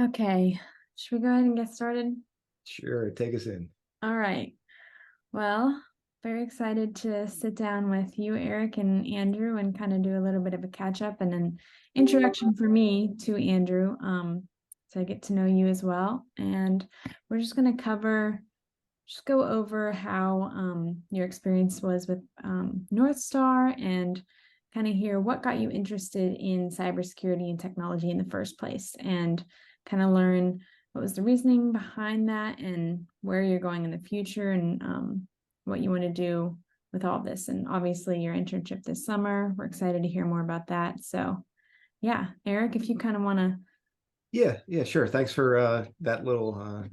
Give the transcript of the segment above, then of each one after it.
Okay, should we go ahead and get started? Sure, take us in. All right. Well, very excited to sit down with you, Eric, and Andrew, and kind of do a little bit of a catch up and an introduction for me to Andrew, so I get to know you as well. And we're just going to just go over how your experience was with NorthStar and kind of hear what got you interested in cybersecurity and technology in the first place, and kind of learn what was the reasoning behind that and where you're going in the future, and what you want to do with all this. And obviously your internship this summer, we're excited to hear more about that. So yeah, Eric, if you kind of want to. Yeah, sure. Thanks for that little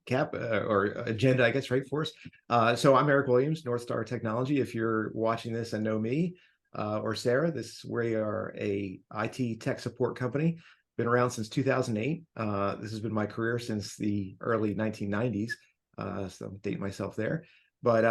cap or agenda, I guess, right for us. So I'm Eric Williams, NorthStar Technology. If you're watching this and know me or Sarah, we are a IT tech support company. Been around since 2008. This has been my career since the early 1990s. So I'm dating myself there. But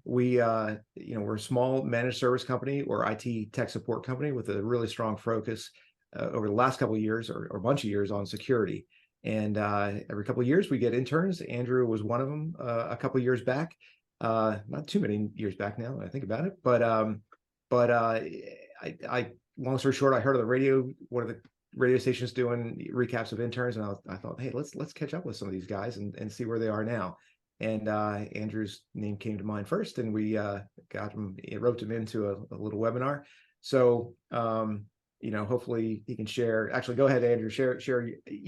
we're a small managed service company or IT tech support company with a really strong focus over the last couple of years or a bunch of years on security. And every couple of years we get interns. Andrew was one of them a couple of years back. Not too many years back now when I think about it. But I long story short, I heard of the radio, one of the radio stations doing recaps of interns, and I thought, hey, let's catch up with some of these guys and see where they are now. And Andrew's name came to mind first, and we roped him into a little webinar. So hopefully he can share. Actually, go ahead, Andrew. Share.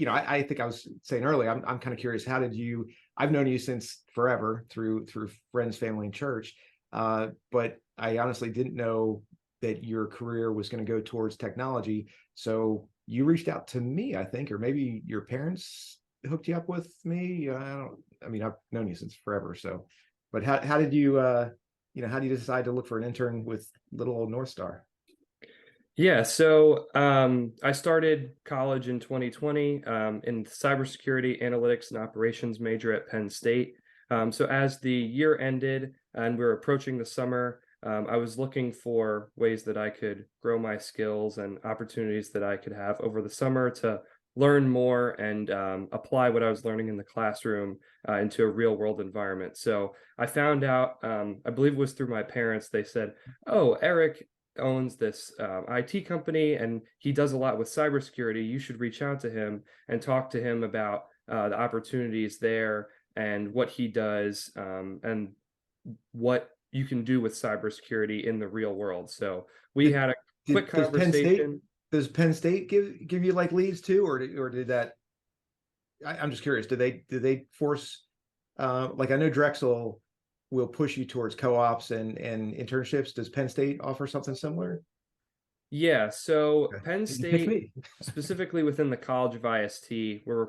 I think I was saying earlier, I'm kind of curious. How did you? I've known you since forever through friends, family, and church. But I honestly didn't know that your career was going to go towards technology. So you reached out to me, I think, or maybe your parents hooked you up with me. I've known you since forever. So, but how did you? How do you decide to look for an intern with little old NorthStar? Yeah, so I started college in 2020 in cybersecurity, analytics, and operations major at Penn State. So as the year ended and we were approaching the summer, I was looking for ways that I could grow my skills and opportunities that I could have over the summer to learn more and apply what I was learning in the classroom into a real world environment. So I found out, I believe it was through my parents, they said, "Oh, Eric owns this IT company and he does a lot with cybersecurity. You should reach out to him and talk to him about the opportunities there and what he does and what you can do with cybersecurity in the real world." So we had a quick conversation. Does Penn State give you like leads too, or did that? I'm just curious. Did they force? Like I know Drexel will push you towards co-ops and internships. Does Penn State offer something similar? Yeah, so Okay. Penn State, specifically within the College of IST, we're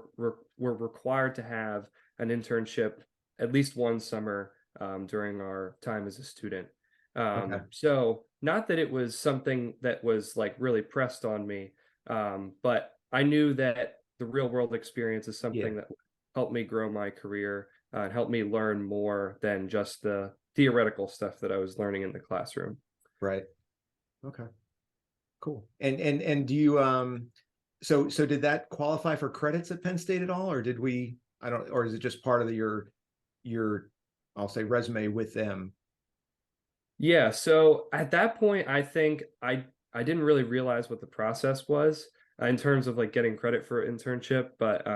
required to have an internship at least one summer during our time as a student. Okay. So not that it was something that was like really pressed on me, but I knew that the real world experience is something that would help me grow my career and help me learn more than just the theoretical stuff that I was learning in the classroom. Right. Okay. Cool. And do you so did that qualify for credits at Penn State at all, or did we? Or is it just part of your I'll say resume with them? Yeah, so at that point, I think I didn't really realize what the process was in terms of like getting credit for internship, but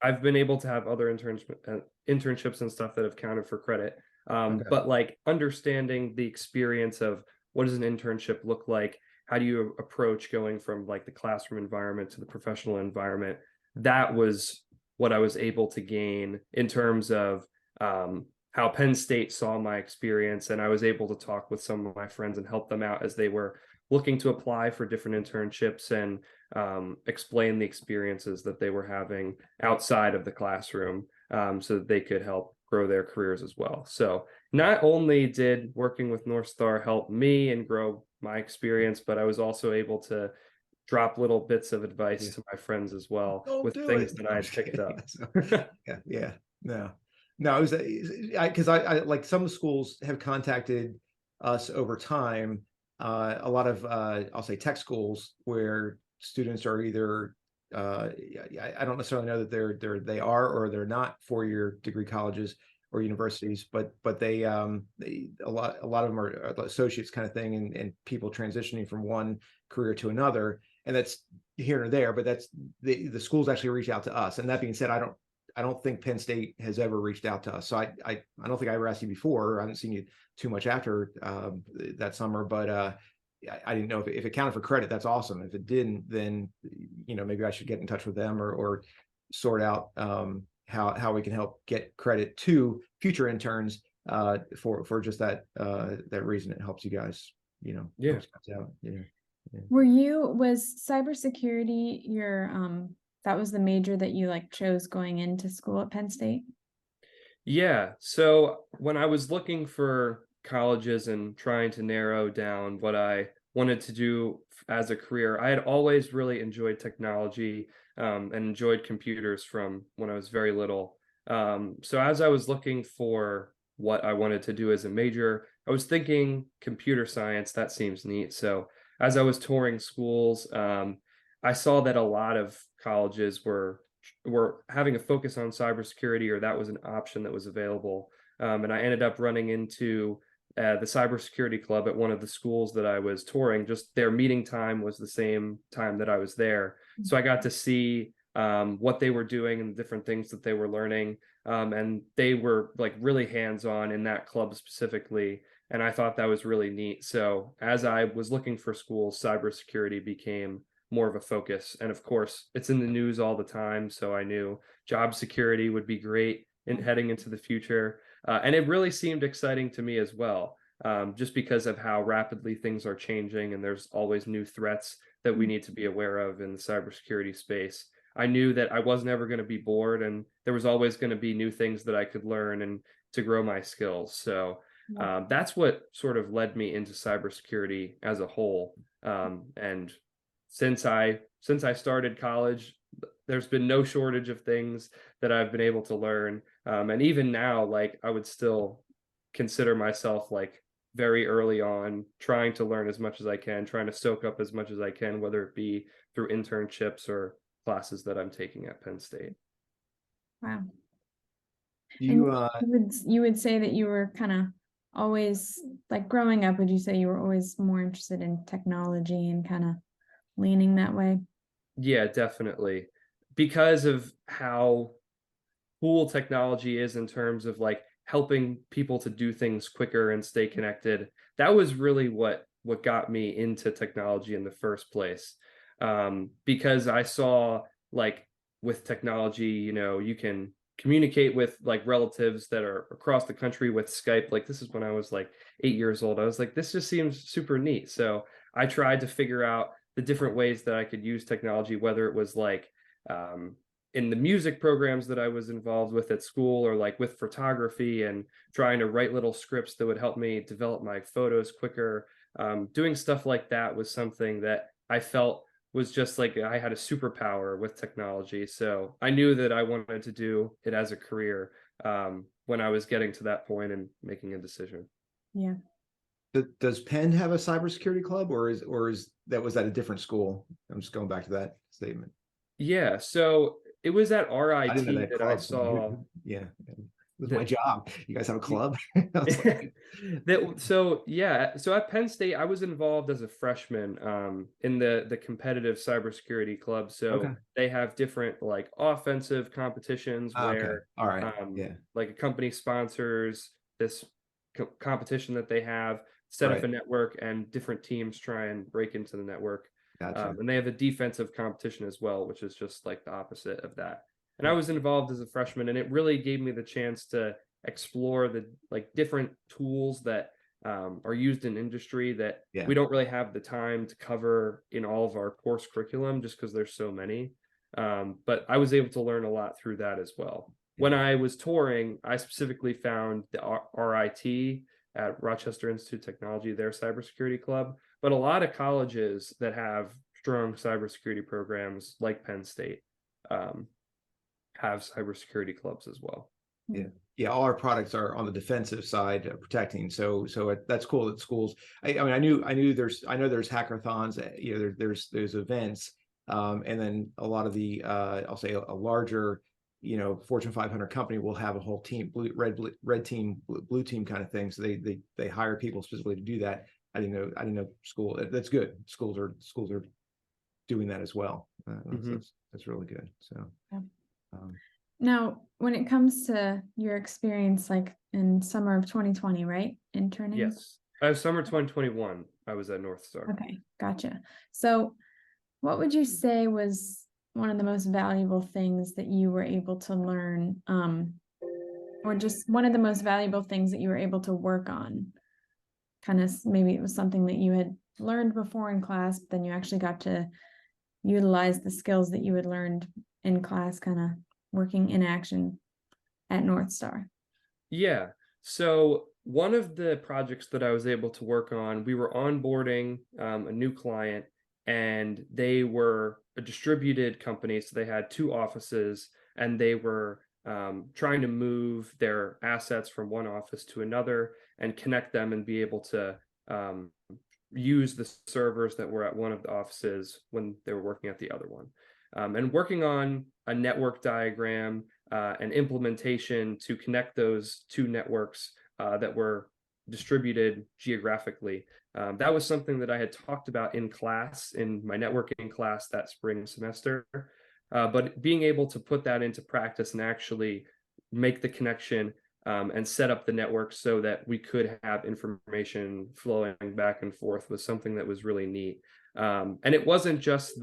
I've been able to have other internships and stuff that have counted for credit. But like understanding the experience of what does an internship look like, how do you approach going from like the classroom environment to the professional environment, that was what I was able to gain in terms of how Penn State saw my experience, and I was able to talk with some of my friends and help them out as they were looking to apply for different internships and explain the experiences that they were having outside of the classroom so that they could help grow their careers as well. So not only did working with NorthStar help me and grow my experience, but I was also able to drop little bits of advice to my friends as well with things that I had picked up. No, it was because I like some schools have contacted us over time. A lot of I'll say tech schools where students are either I don't necessarily know that they are or they're not 4-year degree colleges or universities, but they a lot of them are associates kind of thing, and people transitioning from one career to another, and that's here and there. But that's the schools actually reach out to us. And that being said, I don't think Penn State has ever reached out to us. So I don't think I ever asked you before. I haven't seen you too much after that summer, but I didn't know if it counted for credit. That's awesome. If it didn't, then maybe I should get in touch with them or sort out how we can help get credit to future interns for just that reason. It helps you guys, Yeah. helps you guys out. Yeah. Was cybersecurity your that was the major that you like chose going into school at Penn State? Yeah. So when I was looking for colleges and trying to narrow down what I wanted to do as a career, I had always really enjoyed technology and enjoyed computers from when I was very little. So as I was looking for what I wanted to do as a major, I was thinking computer science. That seems neat. So as I was touring schools, I saw that a lot of colleges were having a focus on cybersecurity, or that was an option that was available. And I ended up running into the cybersecurity club at one of the schools that I was touring. Just their meeting time was the same time that I was there. So I got to see what they were doing and the different things that they were learning. And they were like really hands-on in that club specifically. And I thought that was really neat. So as I was looking for schools, cybersecurity became more of a focus. And of course, it's in the news all the time. So I knew job security would be great in heading into the future. And it really seemed exciting to me as well, just because of how rapidly things are changing. And there's always new threats that we need to be aware of in the cybersecurity space. I knew that I wasn't ever going to be bored, and there was always going to be new things that I could learn and to grow my skills. So that's what sort of led me into cybersecurity as a whole. And since I started college, there's been no shortage of things that I've been able to learn. And even now, like I would still consider myself like very early on trying to learn as much as I can, trying to soak up as much as I can, whether it be through internships or classes that I'm taking at Penn State. Wow. You You would say that you were kind of always, like growing up, would you say you were always more interested in technology and kind of leaning that way? Yeah, definitely. Because of how cool technology is in terms of like helping people to do things quicker and stay connected. That was really what got me into technology in the first place. Because I saw like with technology, you can communicate with like relatives that are across the country with Skype. Like this is when I was like 8 years old. I was like, this just seems super neat. So I tried to figure out the different ways that I could use technology, whether it was like in the music programs that I was involved with at school, or like with photography and trying to write little scripts that would help me develop my photos quicker. Doing stuff like that was something that I felt was just like I had a superpower with technology. So I knew that I wanted to do it as a career when I was getting to that point and making a decision. Yeah. Does Penn have a cybersecurity club, or was that a different school? I'm just going back to that statement. Yeah, so it was at RIT I didn't know that I saw. Yeah, it was my job. You guys have a club? So at Penn State, I was involved as a freshman in the competitive cybersecurity club. So they have different like offensive competitions where all right, like a company sponsors this competition that they have, set up a network, and different teams try and break into the network. Gotcha. And they have a defensive competition as well, which is just like the opposite of that. And I was involved as a freshman, and it really gave me the chance to explore the like different tools that are used in industry that we don't really have the time to cover in all of our course curriculum, just because there's so many. But I was able to learn a lot through that as well. When I was touring, I specifically found the RIT at Rochester Institute of Technology, their cybersecurity club, but a lot of colleges that have strong cybersecurity programs like Penn State have cybersecurity clubs as well. Yeah, all our products are on the defensive side, protecting. So that's cool that schools. I know there's hackathons. There's events, And then a lot of the, I'll say a larger, Fortune 500 company will have a whole team, red team, blue team kind of thing. So they hire people specifically to do that. I didn't know school. That's good. Schools are doing that as well. That's really good. So, Yeah. um, Now, when it comes to your experience, like in summer of 2020, right? Interning? Yes. Summer 2021, I was at NorthStar. Okay, gotcha. So what would you say was one of the most valuable things that you were able to learn, or just one of the most valuable things that you were able to work on? Kind of maybe it was something that you had learned before in class, but then you actually got to utilize the skills that you had learned in class, kind of working in action at NorthStar. Yeah. So one of the projects that I was able to work on, we were onboarding a new client, and they were a distributed company. So they had 2 offices, and they were trying to move their assets from one office to another and connect them and be able to use the servers that were at one of the offices when they were working at the other one. And working on a network diagram and implementation to connect those 2 networks that were distributed geographically. That was something that I had talked about in class, in my networking class that spring semester. But being able to put that into practice and actually make the connection and set up the network so that we could have information flowing back and forth was something that was really neat. And it wasn't just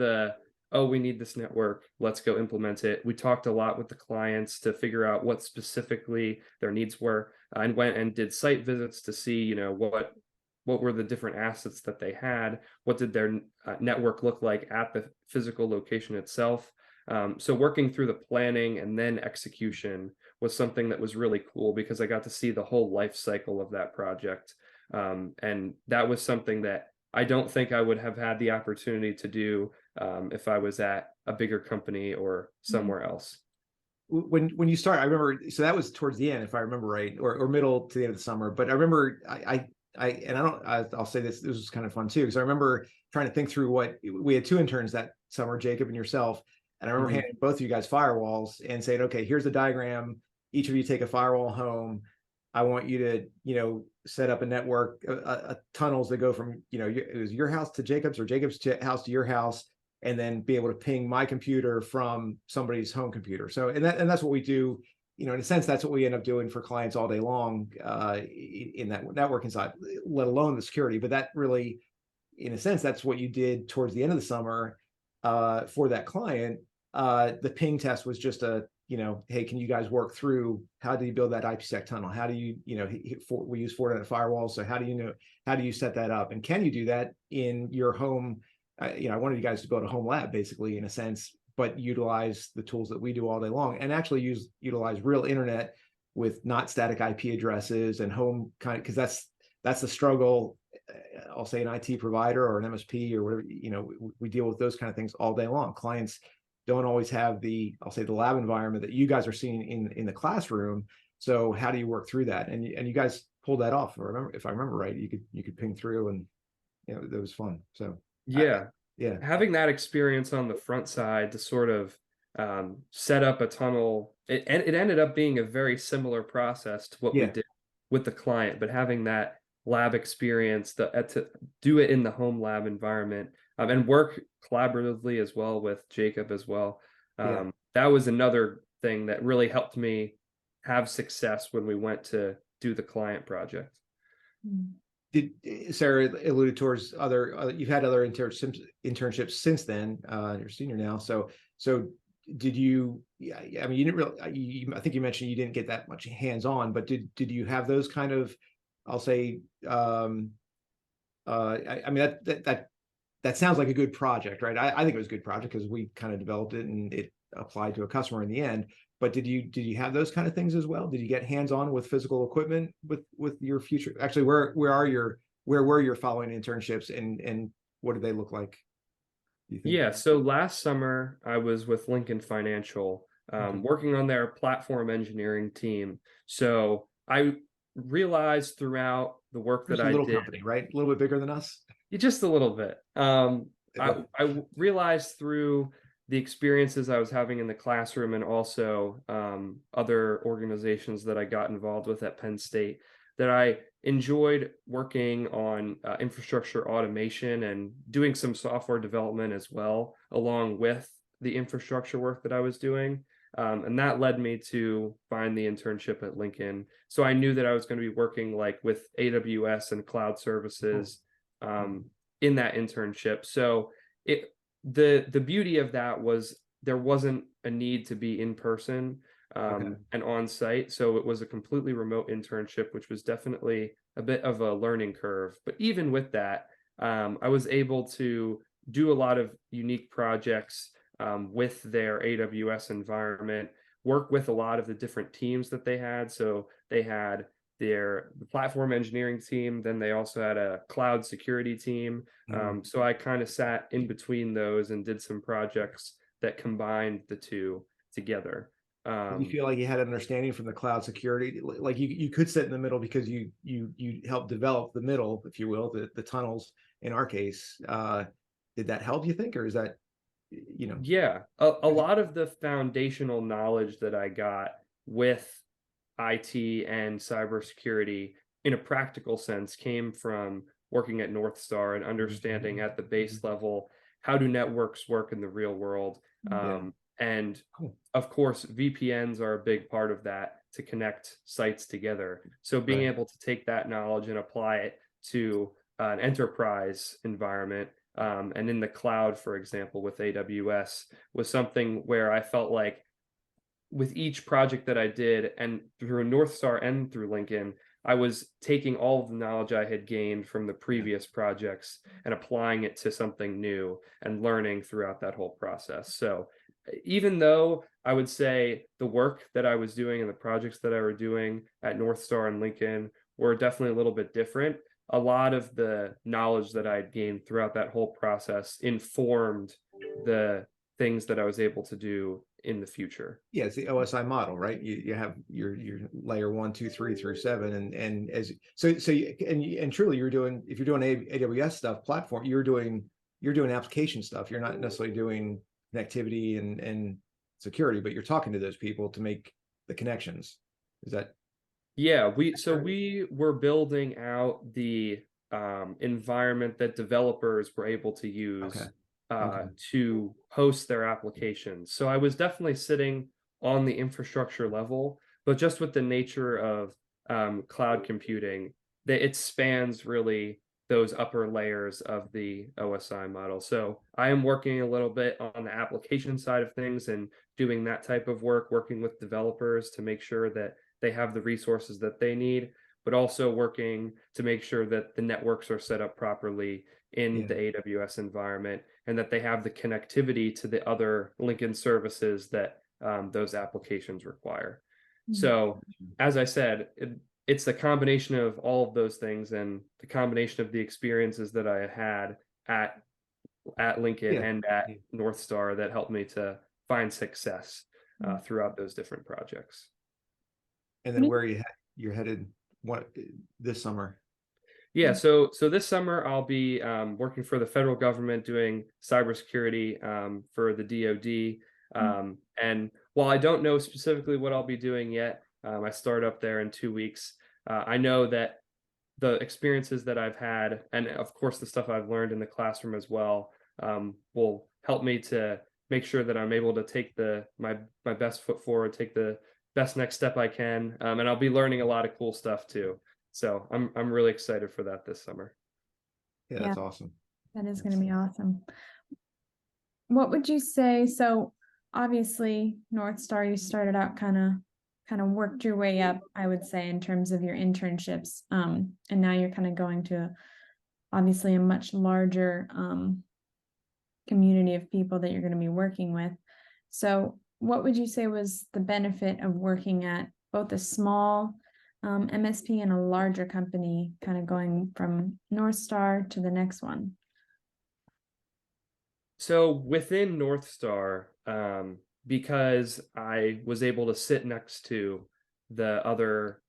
oh, we need this network, let's go implement it. We talked a lot with the clients to figure out what specifically their needs were, and went and did site visits to see, what were the different assets that they had, what did their network look like at the physical location itself. So working through the planning and then execution was something that was really cool, because I got to see the whole life cycle of that project. And that was something that I don't think I would have had the opportunity to do if I was at a bigger company or somewhere else. When you start, I remember, so that was towards the end, if I remember right, or middle to the end of the summer. But I remember, I'll say this was kind of fun too, because I remember trying to think through we had 2 interns that summer, Jacob and yourself, and I remember handing both of you guys firewalls and saying, okay, here's the diagram. Each of you take a firewall home. I want you to, set up a network, tunnels that go from, it was your house to Jacob's, or Jacob's house to your house, and then be able to ping my computer from somebody's home computer. So, and that's what we do, in a sense, that's what we end up doing for clients all day long in that networking side, let alone the security. But that really, in a sense, that's what you did towards the end of the summer for that client. The ping test was just hey, can you guys work through how do you build that IPsec tunnel? How do you, we use Fortinet firewalls. So how do you set that up? And can you do that in your home? I wanted you guys to build a home lab, basically, in a sense, but utilize the tools that we do all day long, and actually utilize real internet with not static IP addresses and home kind of, because that's the struggle. I'll say an IT provider or an MSP or whatever, we deal with those kind of things all day long. Clients don't always have I'll say the lab environment that you guys are seeing in the classroom. So how do you work through that? And you guys pulled that off. If I remember right, you could ping through, and that was fun. So yeah, having that experience on the front side to sort of set up a tunnel, it ended up being a very similar process to what we did with the client, but having that lab experience to do it in the home lab environment and work collaboratively as well with Jacob as well. That was another thing that really helped me have success when we went to do the client project. Did Sarah alluded towards you've had other internships since then, you're a senior now. So did you, I mean, you didn't really, I think you mentioned you didn't get that much hands-on, but did you have those kind of, I'll say, I mean, that sounds like a good project, right? I think it was a good project because we kind of developed it and it applied to a customer in the end. But did you have those kind of things as well? Did you get hands-on with physical equipment with your future? Actually, where were your following internships, and what did they look like? Yeah, so last summer I was with Lincoln Financial, working on their platform engineering team. So I realized throughout the work that I did, company, right? A little bit bigger than us. just a little bit. I realized through the experiences I was having in the classroom and also other organizations that I got involved with at Penn State that I enjoyed working on infrastructure automation and doing some software development as well, along with the infrastructure work that I was doing. And that led me to find the internship at Lincoln. So I knew that I was going to be working like with AWS and cloud services in that internship. So the beauty of that was there wasn't a need to be in person and on site. So it was a completely remote internship, which was definitely a bit of a learning curve. But even with that, I was able to do a lot of unique projects with their AWS environment, work with a lot of the different teams that they had. So they had the platform engineering team, then they also had a cloud security team. So I kind of sat in between those and did some projects that combined the two together. You feel like you had an understanding from the cloud security, like you could sit in the middle because you helped develop the middle, if you will, the tunnels in our case. Did that help, you think, or is that, you know? Yeah, a lot of the foundational knowledge that I got with IT and cybersecurity in a practical sense came from working at NorthStar and understanding at the base level how do networks work in the real world. And of course, VPNs are a big part of that to connect sites together. So being able to take that knowledge and apply it to an enterprise environment and in the cloud, for example, with AWS was something where I felt like with each project that I did and through NorthStar and through Lincoln, I was taking all of the knowledge I had gained from the previous projects and applying it to something new and learning throughout that whole process. So even though I would say the work that I was doing and the projects that I were doing at NorthStar and Lincoln were definitely a little bit different, a lot of the knowledge that I had gained throughout that whole process informed the things that I was able to do in the future. Yeah, it's the OSI model, right? You have your layer 1, 2, 3 through 7, and as and truly you're doing, if you're doing AWS stuff, platform, you're doing application stuff. You're not necessarily doing connectivity and security, but you're talking to those people to make the connections. Is that? Yeah, we were building out the environment that developers were able to use to host their applications. So I was definitely sitting on the infrastructure level, but just with the nature of cloud computing, that it spans really those upper layers of the OSI model. So I am working a little bit on the application side of things and doing that type of work, working with developers to make sure that they have the resources that they need, but also working to make sure that the networks are set up properly in the AWS environment and that they have the connectivity to the other Lincoln services that those applications require. So as I said, it's the combination of all of those things and the combination of the experiences that I had at Lincoln and at NorthStar that helped me to find success throughout those different projects. And then where you're headed this summer? Yeah, so this summer I'll be working for the federal government doing cybersecurity for the DoD. And while I don't know specifically what I'll be doing yet, I start up there in 2 weeks. I know that the experiences that I've had, and of course the stuff I've learned in the classroom as well, will help me to make sure that I'm able to take my best foot forward, take the best next step I can, and I'll be learning a lot of cool stuff too. So I'm really excited for that this summer. Yeah, that's awesome. That is going to be awesome. What would you say? So obviously NorthStar, you started out kind of worked your way up, I would say, in terms of your internships. And now you're kind of going to obviously a much larger community of people that you're going to be working with. So what would you say was the benefit of working at both a small MSP and a larger company, kind of going from NorthStar to the next one? So within NorthStar, because I was able to sit next to the other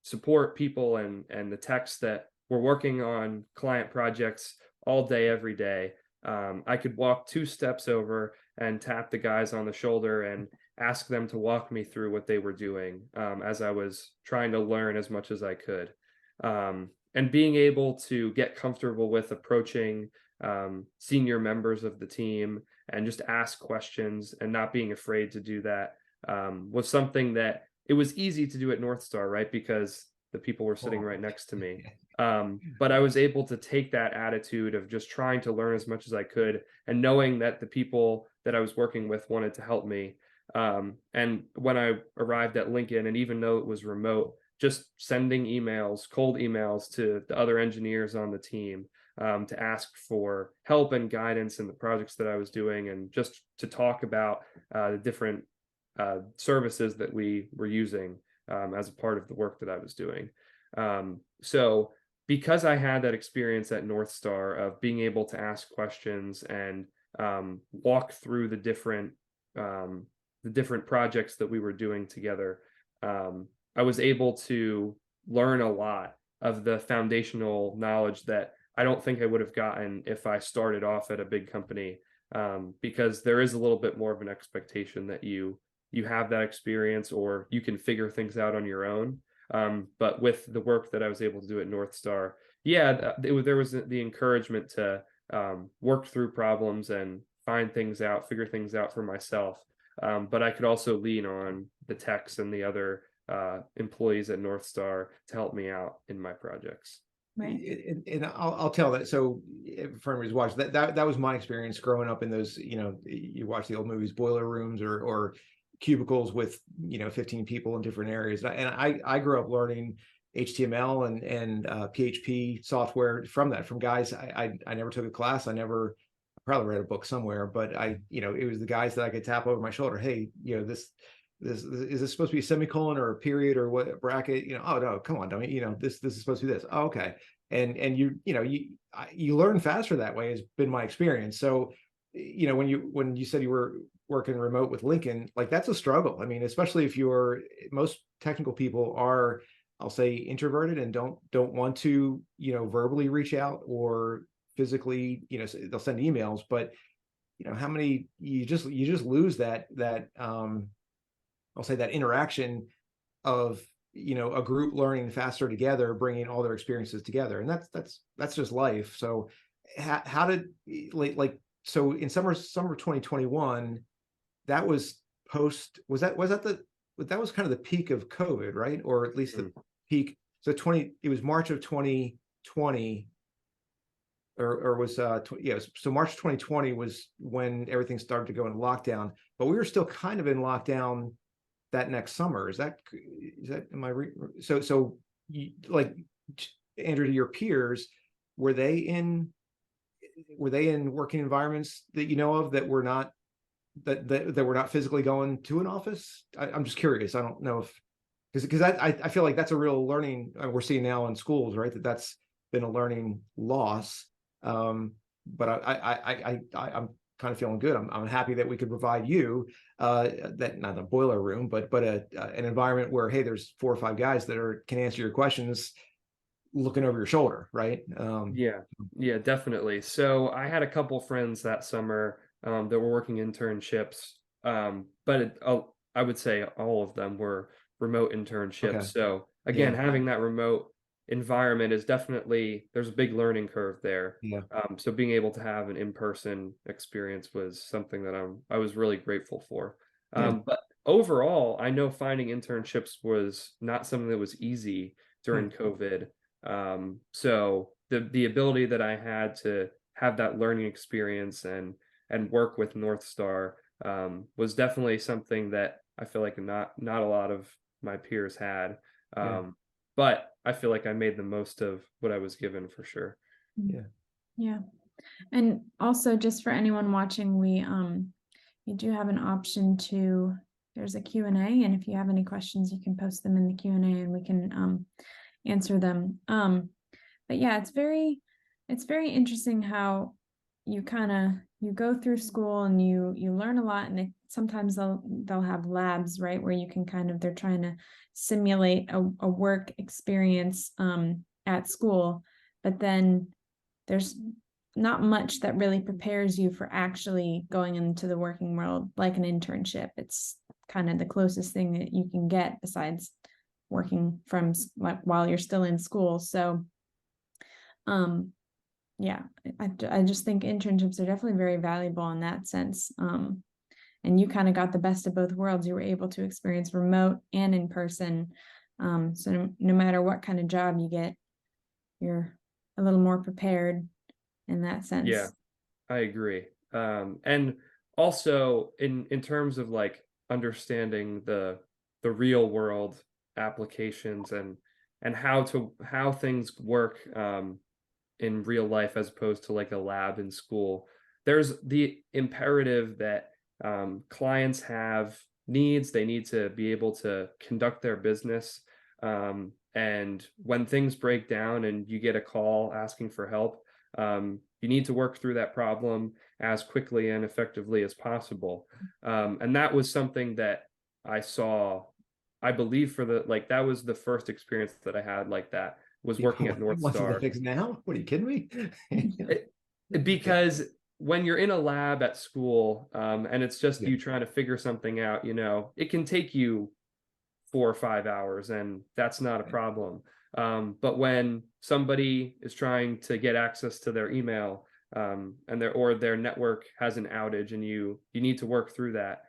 support people and the techs that were working on client projects all day, every day, I could walk 2 steps over and tap the guys on the shoulder and ask them to walk me through what they were doing, as I was trying to learn as much as I could. And being able to get comfortable with approaching senior members of the team and just ask questions and not being afraid to do that was something that it was easy to do at NorthStar, right? Because the people were sitting right next to me. But I was able to take that attitude of just trying to learn as much as I could and knowing that the people that I was working with wanted to help me. And when I arrived at Lincoln, and even though it was remote, just sending emails, cold emails to the other engineers on the team to ask for help and guidance in the projects that I was doing, and just to talk about the different services that we were using as a part of the work that I was doing. So because I had that experience at NorthStar of being able to ask questions and walk through the different projects that we were doing together, I was able to learn a lot of the foundational knowledge that I don't think I would have gotten if I started off at a big company, because there is a little bit more of an expectation that you have that experience or you can figure things out on your own. But with the work that I was able to do at NorthStar, yeah, there was the encouragement to work through problems and find things out, figure things out for myself. But I could also lean on the techs and the other employees at NorthStar to help me out in my projects. Right. And I'll tell that. So for anyone who's watched that was my experience growing up in those, you watch the old movies, boiler rooms or cubicles with 15 people in different areas. And I grew up learning HTML and PHP software from guys. I never took a class. I probably read a book somewhere, but it was the guys that I could tap over my shoulder. Hey, this is this supposed to be a semicolon or a period or what bracket? Oh no, come on, dummy. This is supposed to be this. Oh, okay. And you learn faster that way has been my experience. So, when you said you were working remote with Lincoln, like that's a struggle. I mean, especially if most technical people are, I'll say, introverted and don't want to, verbally reach out or physically, they'll send emails, but how many you just lose that I'll say that interaction of a group learning faster together, bringing all their experiences together, and that's just life. So how did so in summer 2021, that was that was kind of the peak of COVID, right? Or at least the peak. So it was March of 2020, or was so March 2020 was when everything started to go into lockdown, but we were still kind of in lockdown that next summer. Is that am I so you, like, Andrew, to your peers, were they in working environments that of that were not were not physically going to an office? I'm just curious. I don't know if because I feel like that's a real learning we're seeing now in schools, right? That's been a learning loss. But I'm kind of feeling good. I'm happy that we could provide you that, not a boiler room, but an environment where, hey, there's 4 or 5 guys that can answer your questions looking over your shoulder, right? Yeah, definitely. So I had a couple friends that summer that were working internships, but I would say all of them were remote internships. Okay. So again, having that remote environment is there's a big learning curve there. Yeah. So being able to have an in-person experience was something that I was really grateful for. But overall, I know finding internships was not something that was easy during COVID. So the ability that I had to have that learning experience and work with NorthStar was definitely something that I feel like not a lot of my peers had. But I feel like I made the most of what I was given, for sure. Yeah. And also, just for anyone watching, you do have an option there's a Q&A, and if you have any questions, you can post them in the Q&A and we can answer them. But yeah, it's very interesting how you go through school and you learn a lot, and sometimes they'll have labs, right, where you can they're trying to simulate a work experience at school, but then there's not much that really prepares you for actually going into the working world like an internship. It's kind of the closest thing that you can get besides working from like while you're still in school. So yeah, I just think internships are definitely very valuable in that sense. And you kind of got the best of both worlds. You were able to experience remote and in person. So no matter what kind of job you get, you're a little more prepared in that sense. Yeah, I agree. And also in terms of like understanding the real world applications and how things work in real life as opposed to like a lab in school. There's the imperative that clients have needs. They need to be able to conduct their business. And when things break down and you get a call asking for help, you need to work through that problem as quickly and effectively as possible. And that was something that I saw, I believe that was the first experience that I had like that, was working at NorthStar. Fix now? What are you kidding me? Because when you're in a lab at school, and it's just you trying to figure something out, it can take you 4 or 5 hours, and that's not a problem. But when somebody is trying to get access to their email, and their network has an outage, and you need to work through that,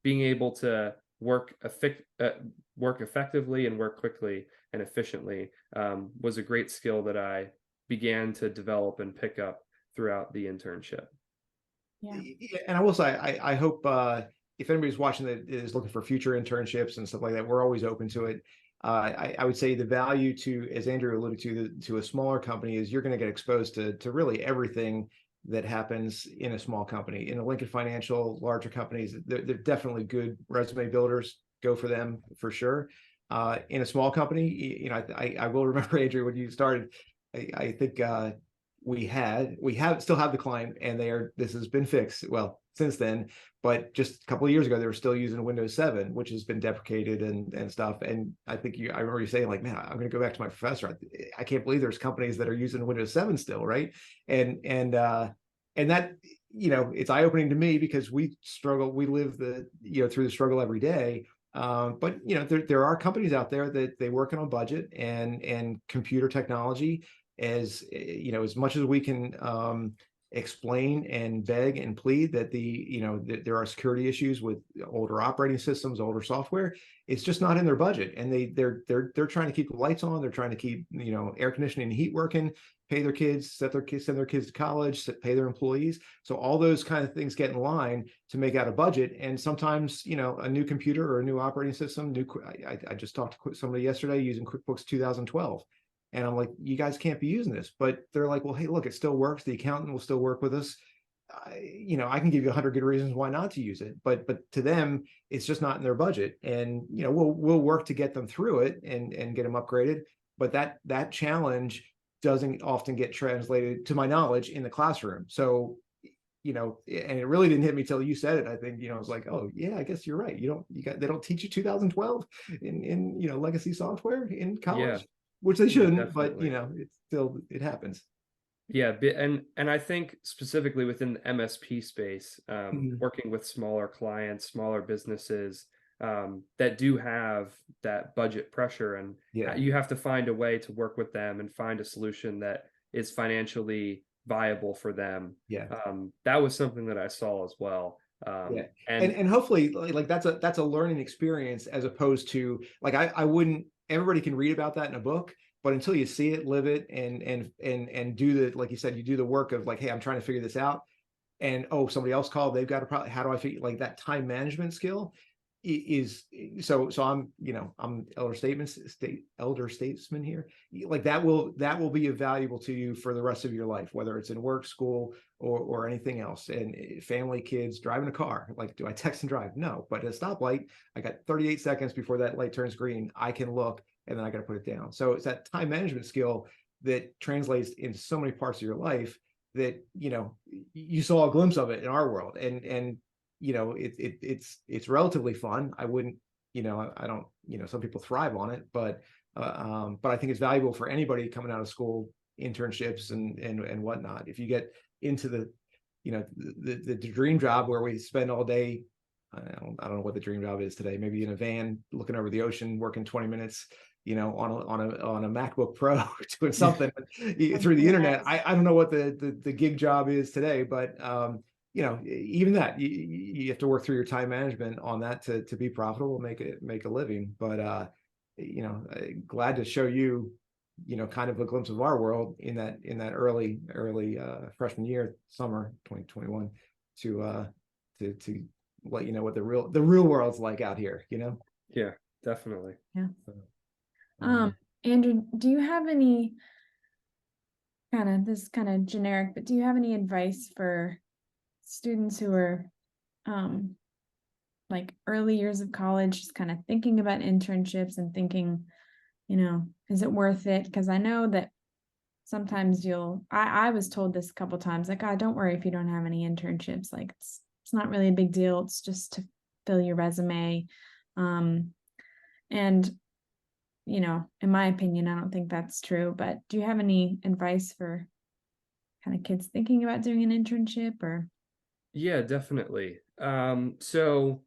being able to work effectively and work quickly and efficiently was a great skill that I began to develop and pick up throughout the internship. Yeah. And I will say, I hope if anybody's watching that is looking for future internships and stuff like that, we're always open to it. I would say the value to, as Andrew alluded to a smaller company, is you're going to get exposed to really everything that happens in a small company. In a Lincoln Financial, larger companies, they're definitely good resume builders. Go for them for sure. In a small company, I will remember, Andrew, when you started, I think we still have the client, and this has been fixed well since then, but just a couple of years ago they were still using Windows 7, which has been deprecated and stuff. And I think I remember you saying, like, man, I'm going to go back to my professor. I can't believe there's companies that are using Windows 7 still, right? And that, it's eye-opening to me, because we live through the struggle every day. But there are companies out there that they work on a budget, and computer technology, as much as we can explain and beg and plead that that there are security issues with older operating systems, older software, it's just not in their budget. And they're trying to keep the lights on, they're trying to keep air conditioning and heat working, pay their kids, send their kids to college, pay their employees. So all those kind of things get in line to make out a budget. And sometimes a new computer or a new operating system, I just talked to somebody yesterday using QuickBooks 2012. And I'm like, you guys can't be using this. But they're like, well, hey, look, it still works. The accountant will still work with us. I can give you 100 good reasons why not to use it. But to them, it's just not in their budget. And we'll work to get them through it and get them upgraded. But that challenge doesn't often get translated, to my knowledge, in the classroom. So and it really didn't hit me till you said it. I think I was like, oh yeah, I guess you're right. They don't teach you 2012 in legacy software in college. Yeah. Which they shouldn't, but it happens. Yeah, and I think specifically within the MSP space, working with smaller clients, smaller businesses that do have that budget pressure, and you have to find a way to work with them and find a solution that is financially viable for them. Yeah, that was something that I saw as well. And hopefully, like that's a learning experience, as opposed to, like, I wouldn't. Everybody can read about that in a book, but until you see it, live it, and do the, like you said, you do the work of, like, hey, I'm trying to figure this out, and somebody else called, they've got a problem. How do I figure, like, that time management skill is so I'm elder statesman here. Like, that will be valuable to you for the rest of your life, whether it's in work, school, or anything else. And family, kids, driving a car. Like, do I text and drive? No. But at a stoplight, I got 38 seconds before that light turns green. I can look, and then I got to put it down. So it's that time management skill that translates into so many parts of your life that you saw a glimpse of it in our world. And it's relatively fun. I wouldn't, I don't, some people thrive on it, but I think it's valuable for anybody coming out of school internships and whatnot. If you get into the, you know, the dream job where we spend all day, I don't know what the dream job is today, maybe in a van looking over the ocean, working 20 minutes, you know, on a MacBook Pro doing something through the internet. I don't know what the gig job is today, but you know, even that you have to work through your time management on that to be profitable, make a living. But you know, glad to show you, you know, kind of a glimpse of our world in that early freshman year, summer 2021, to let you know what the real world's like out here, you know. Yeah, definitely. Yeah. Andrew, do you have any this kind of generic, but do you have any advice for students who are like early years of college, just kind of thinking about internships and thinking, you know, is it worth it? Because I know that sometimes I was told this a couple times, like, oh, don't worry if you don't have any internships, like it's not really a big deal, it's just to fill your resume. And you know, in my opinion, I don't think that's true, but do you have any advice for kind of kids thinking about doing an internship? Or Yeah, definitely. So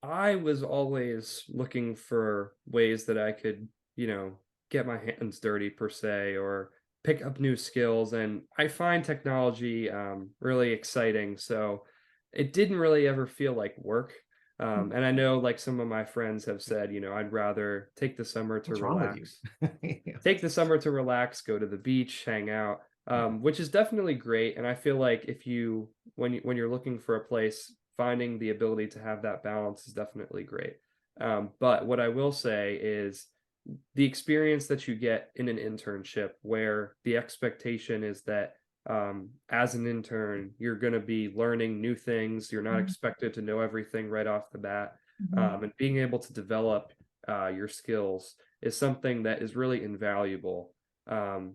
I was always looking for ways that I could, you know, get my hands dirty per se, or pick up new skills. And I find technology really exciting. So it didn't really ever feel like work. And I know like some of my friends have said, you know, I'd rather take the summer to What's wrong with relax. you? Yeah. Take the summer to relax, go to the beach, hang out, which is definitely great. And I feel like if you, when you're looking for a place, finding the ability to have that balance is definitely great. But what I will say is the experience that you get in an internship, where the expectation is that as an intern, you're going to be learning new things. You're not expected to know everything right off the bat. And being able to develop your skills is something that is really invaluable.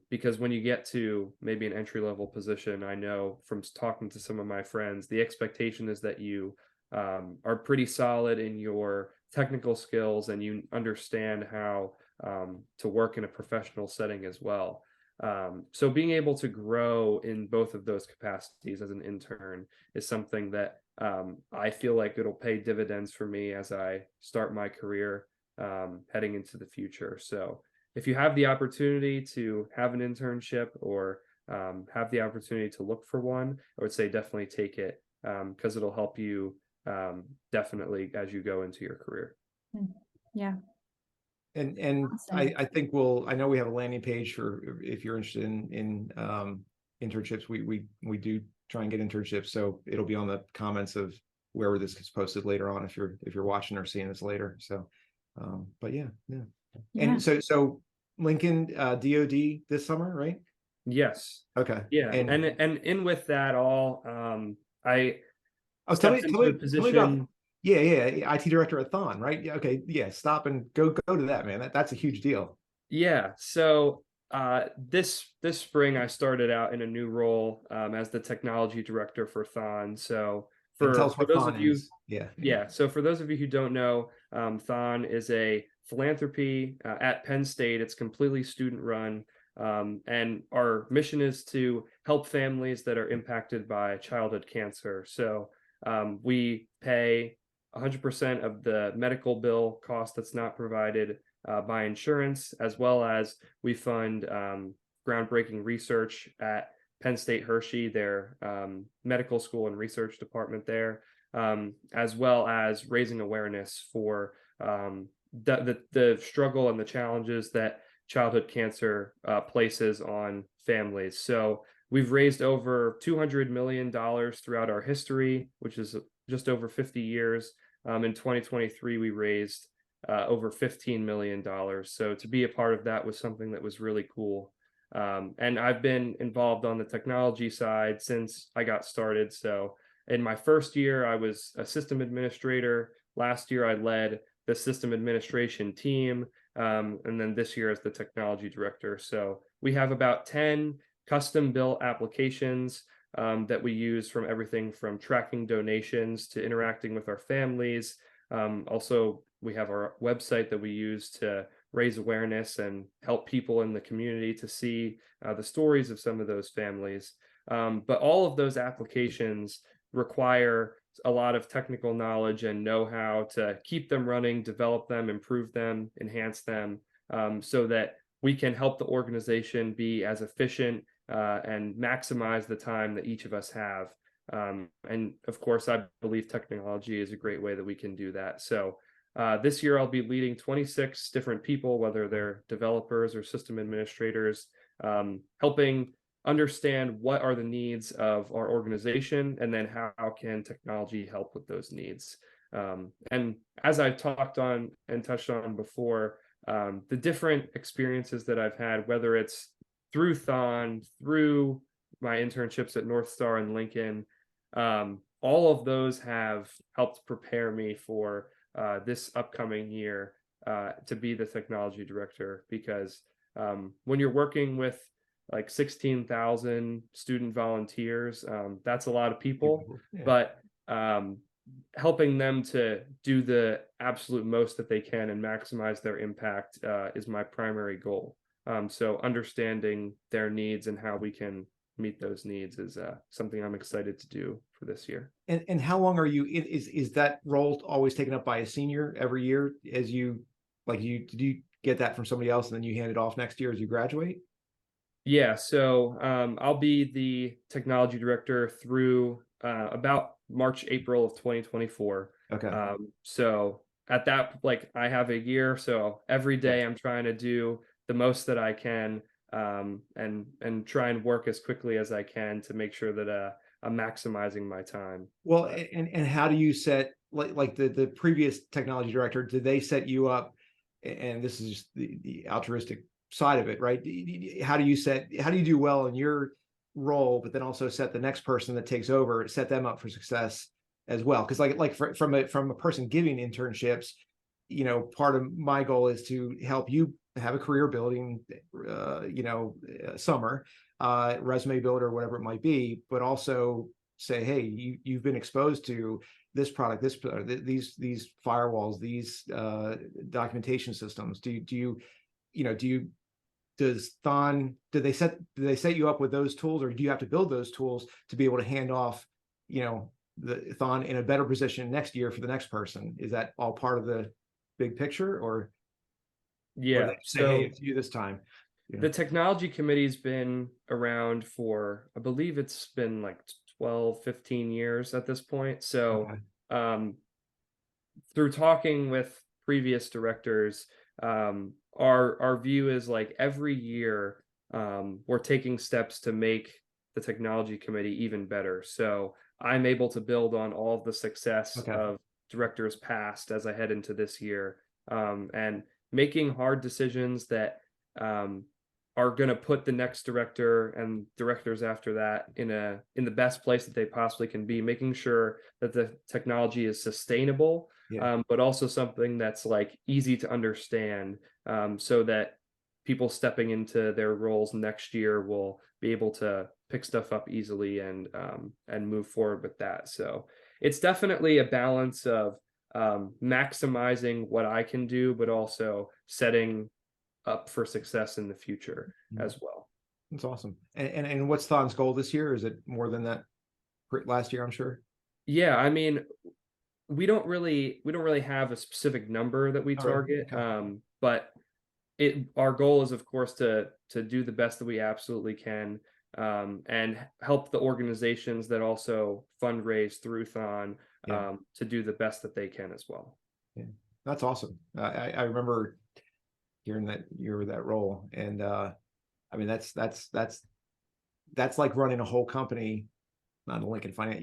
Because when you get to maybe an entry-level position, I know from talking to some of my friends, the expectation is that you are pretty solid in your technical skills and you understand how to work in a professional setting as well. So being able to grow in both of those capacities as an intern is something that I feel like it'll pay dividends for me as I start my career heading into the future. So if you have the opportunity to have an internship, or have the opportunity to look for one, I would say definitely take it, because it'll help you definitely as you go into your career. yeah. And Awesome. I think I know we have a landing page for if you're interested in internships. We do try and get internships, so it'll be on the comments of wherever this gets posted later on if you're watching or seeing this later. So but yeah. And so Lincoln DoD this summer, right? Yes. Okay. Yeah. And in with that all, I stepped into the position. Yeah, IT director at Thon, right? Yeah, okay, yeah. Stop and go to that, man. That's a huge deal. Yeah. So this spring I started out in a new role as the technology director for Thon. So Tell us for what those Thon of you, is. yeah. So for those of you who don't know, Thon is a philanthropy at Penn State. It's completely student run. And our mission is to help families that are impacted by childhood cancer. So we pay 100% of the medical bill cost that's not provided by insurance, as well as we fund groundbreaking research at Penn State Hershey, their medical school and research department there, as well as raising awareness for the struggle and the challenges that childhood cancer places on families. So we've raised over $200 million throughout our history, which is just over 50 years. In 2023, we raised over $15 million. So to be a part of that was something that was really cool. And I've been involved on the technology side since I got started. So in my first year, I was a system administrator. Last year, I led the system administration team. And then this year as the technology director. So we have about 10 custom built applications that we use, from everything from tracking donations to interacting with our families. Also, we have our website that we use to raise awareness and help people in the community to see the stories of some of those families. But all of those applications require a lot of technical knowledge and know-how to keep them running, develop them, improve them, enhance them, so that we can help the organization be as efficient and maximize the time that each of us have. And of course, I believe technology is a great way that we can do that. So this year I'll be leading 26 different people, whether they're developers or system administrators, helping understand what are the needs of our organization, and then how can technology help with those needs. And as I've talked on and touched on before, the different experiences that I've had, whether it's through Thon, through my internships at NorthStar and Lincoln, all of those have helped prepare me for this upcoming year to be the technology director, because when you're working with like 16,000 student volunteers, that's a lot of people, Yeah. but helping them to do the absolute most that they can and maximize their impact is my primary goal. So understanding their needs and how we can meet those needs is something I'm excited to do for this year. And how long are you, is that role always taken up by a senior every year as you, do you get that from somebody else and then you hand it off next year as you graduate? Yeah, so I'll be the technology director through about March, April of 2024. Okay. So at that, like, I have a year, so every day I'm trying to do the most that I can, and try and work as quickly as I can to make sure that I'm maximizing my time. Well, and how do you set, like the previous technology director, did they set you up? And this is just the altruistic side of it, right? How do you do well in your role, but then also set the next person that takes over, set them up for success as well? Because from a person giving internships, part of my goal is to help you have a career building, summer, resume builder, whatever it might be, but also say, hey, you've been exposed to this product, these firewalls, these documentation systems. Does Thon, do they set you up with those tools, or do you have to build those tools to be able to hand off, the Thon in a better position next year for the next person? Is that all part of the big picture, or Yeah, they say, hey, it's you this time? The technology committee's been around for, I believe it's been like 12, 15 years at this point. So through talking with previous directors, our view is like every year we're taking steps to make the technology committee even better. So I'm able to build on all of the success of directors past as I head into this year, and making hard decisions that are going to put the next director and directors after that in the best place that they possibly can be, making sure that the technology is sustainable, but also something that's like easy to understand, so that people stepping into their roles next year will be able to pick stuff up easily and move forward with that. So it's definitely a balance of maximizing what I can do, but also setting up for success in the future as well. That's awesome. And what's Thon's goal this year? Is it more than that last year, I'm sure? Yeah, I mean, we don't really have a specific number that we target. But our goal is, of course, to do the best that we absolutely can, and help the organizations that also fundraise through Thon to do the best that they can as well. Yeah, that's awesome. I remember hearing that you were that role, and I mean that's like running a whole company, not a Lincoln Finance.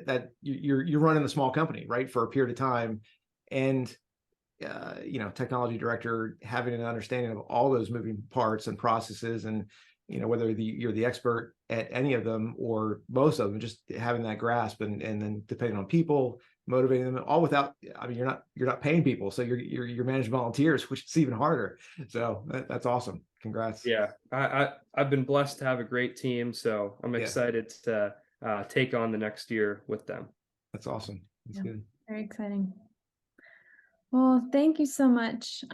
That you're running a small company, right, for a period of time, and technology director having an understanding of all those moving parts and processes, and whether you're the expert at any of them or most of them, just having that grasp, and then depending on people, motivating them, all without, I mean, you're not paying people, so you're managing volunteers, which is even harder. So that's awesome. Congrats. Yeah, I've been blessed to have a great team, so I'm excited to take on the next year with them. That's awesome. That's good. Very exciting. Well, thank you so much,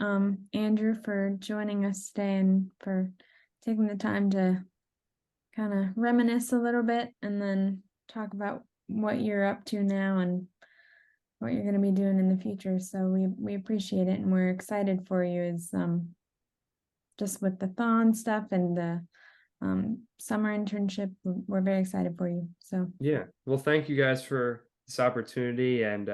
Andrew, for joining us today and for taking the time to kind of reminisce a little bit and then talk about what you're up to now and what you're going to be doing in the future. So we appreciate it and we're excited for you as just with the thaw and stuff and the summer internship. We're very excited for you. So Yeah, well, thank you guys for this opportunity, and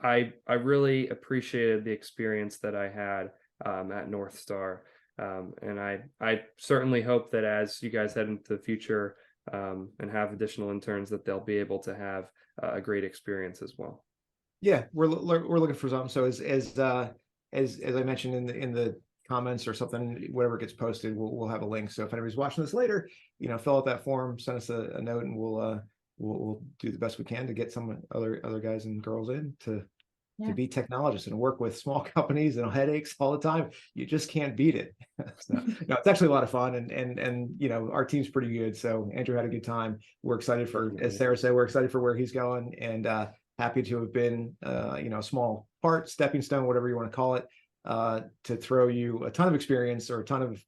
I really appreciated the experience that I had at NorthStar, and I certainly hope that as you guys head into the future and have additional interns, that they'll be able to have a great experience as well. Yeah, we're looking for something. So as I mentioned in the comments or something, whatever gets posted, we'll have a link. So if anybody's watching this later, fill out that form, send us a note, and we'll do the best we can to get some other guys and girls in to be technologists and work with small companies and headaches all the time. You just can't beat it. So, no, it's actually a lot of fun, and our team's pretty good. So Andrew had a good time. We're excited for, as Sarah said, we're excited for where he's going, and happy to have been a small part, stepping stone, whatever you want to call it, to throw you a ton of experience or a ton of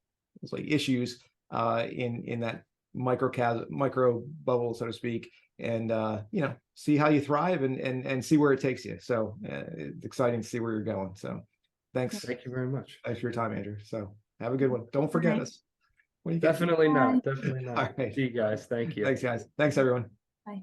issues in that micro bubble, so to speak, and see how you thrive and see where it takes you. So it's exciting to see where you're going. So thanks. Thank you very much. Thanks for your time, Andrew. So have a good one. Don't forget us. Definitely not. Definitely not. All right. See you guys. Thank you. Thanks, guys. Thanks, everyone. bye.